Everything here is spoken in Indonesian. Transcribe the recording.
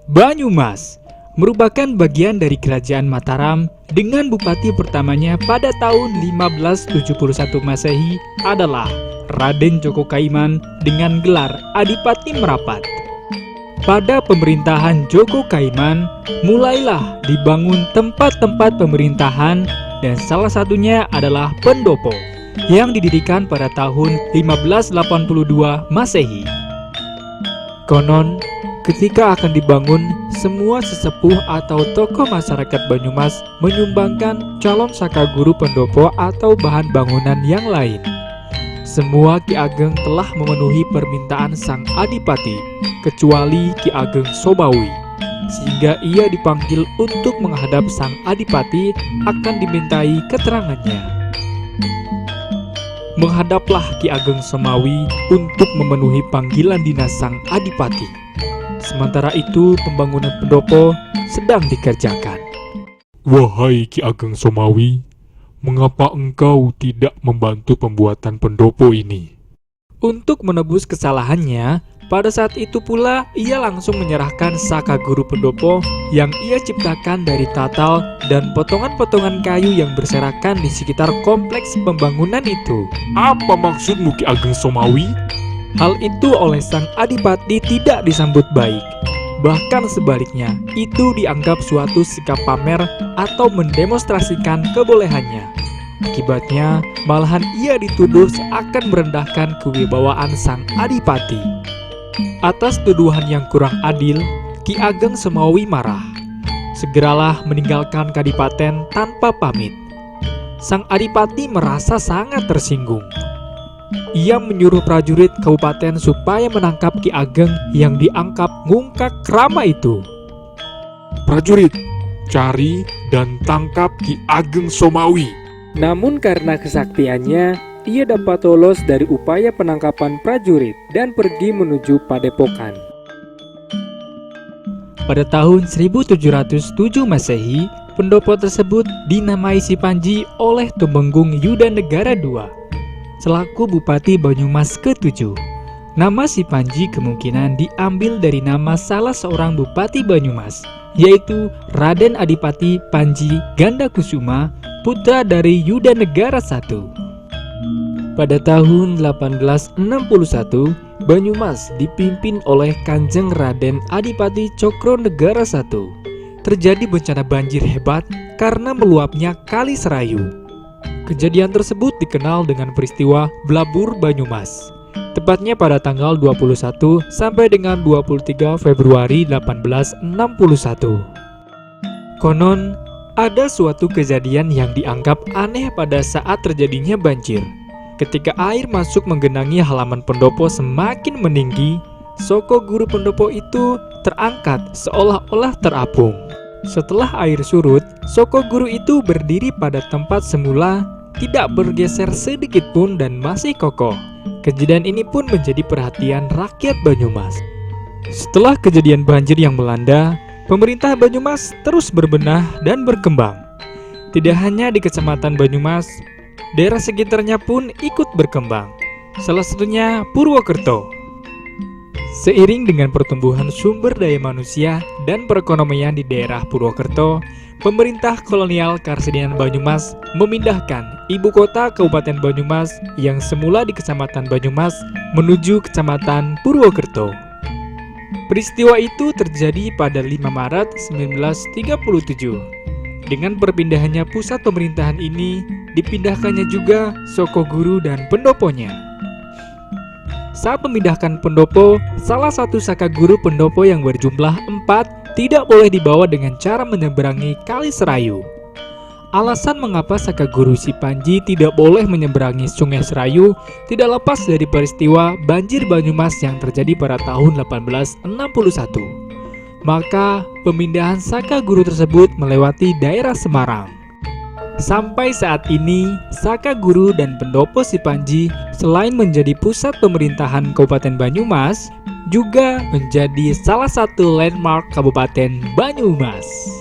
Banyumas merupakan bagian dari Kerajaan Mataram dengan bupati pertamanya pada tahun 1571 Masehi adalah Raden Djoko Kaiman dengan gelar Adipati Merapat. Pada pemerintahan Djoko Kaiman, mulailah dibangun tempat-tempat pemerintahan dan salah satunya adalah pendopo yang didirikan pada tahun 1582 Masehi. Konon, ketika akan dibangun, semua sesepuh atau tokoh masyarakat Banyumas menyumbangkan calon saka guru pendopo atau bahan bangunan yang lain. Semua Ki Ageng telah memenuhi permintaan sang adipati, kecuali Ki Ageng Somawi, sehingga ia dipanggil untuk menghadap sang adipati akan dimintai keterangannya. Menghadaplah Ki Ageng Somawi untuk memenuhi panggilan dinas sang adipati. Sementara itu pembangunan pendopo sedang dikerjakan. Wahai Ki Ageng Somawi, mengapa engkau tidak membantu pembuatan pendopo ini? Untuk menebus kesalahannya, pada saat itu pula ia langsung menyerahkan saka guru pendopo yang ia ciptakan dari tatal dan potongan-potongan kayu yang berserakan di sekitar kompleks pembangunan itu. Apa maksudmu Ki Ageng Somawi? Hal itu oleh sang adipati tidak disambut baik. Bahkan sebaliknya, itu dianggap suatu sikap pamer atau mendemonstrasikan kebolehannya. Akibatnya, malahan ia dituduh akan merendahkan kewibawaan sang adipati. Atas tuduhan yang kurang adil, Ki Ageng Somawi marah. Segeralah meninggalkan kadipaten tanpa pamit. Sang adipati merasa sangat tersinggung. Ia menyuruh prajurit kabupaten supaya menangkap Ki Ageng yang dianggap ngungkak krama itu. Prajurit, cari dan tangkap Ki Ageng Somawi. Namun karena kesaktiannya, ia dapat lolos dari upaya penangkapan prajurit dan pergi menuju Padepokan. Pada tahun 1707 Masehi, pendopo tersebut dinamai Sipanji oleh Tumenggung Yudanegara II selaku Bupati Banyumas ke-7. Nama Sipanji kemungkinan diambil dari nama salah seorang Bupati Banyumas, yaitu Raden Adipati Panji Gandakusuma, putra dari Yudanegara I. Pada tahun 1861, Banyumas dipimpin oleh Kanjeng Raden Adipati Cokronegara I. Terjadi bencana banjir hebat karena meluapnya Kali Serayu. Kejadian tersebut dikenal dengan peristiwa Blabur Banyumas, tepatnya pada tanggal 21 sampai dengan 23 Februari 1861. Konon, ada suatu kejadian yang dianggap aneh pada saat terjadinya banjir. Ketika air masuk menggenangi halaman pendopo semakin meninggi, soko guru pendopo itu terangkat seolah-olah terapung. Setelah air surut, soko guru itu berdiri pada tempat semula, tidak bergeser sedikit pun dan masih kokoh. Kejadian ini pun menjadi perhatian rakyat Banyumas. Setelah kejadian banjir yang melanda, pemerintah Banyumas terus berbenah dan berkembang. Tidak hanya di Kecamatan Banyumas, daerah sekitarnya pun ikut berkembang. Salah satunya Purwokerto. Seiring dengan pertumbuhan sumber daya manusia dan perekonomian di daerah Purwokerto, pemerintah kolonial Karsidenan Banyumas memindahkan ibu kota Kabupaten Banyumas yang semula di Kecamatan Banyumas menuju Kecamatan Purwokerto. Peristiwa itu terjadi pada 5 Maret 1937. Dengan perpindahannya pusat pemerintahan ini, dipindahkannya juga soko guru dan pendoponya. Saat memindahkan pendopo, salah satu saka guru pendopo yang berjumlah 4 tidak boleh dibawa dengan cara menyeberangi Kali Serayu. Alasan mengapa saka guru Sipanji tidak boleh menyeberangi Sungai Serayu tidak lepas dari peristiwa banjir Banyumas yang terjadi pada tahun 1861. Maka pemindahan saka guru tersebut melewati daerah Semarang. Sampai saat ini, saka guru dan pendopo Sipanji selain menjadi pusat pemerintahan Kabupaten Banyumas, juga menjadi salah satu landmark Kabupaten Banyumas.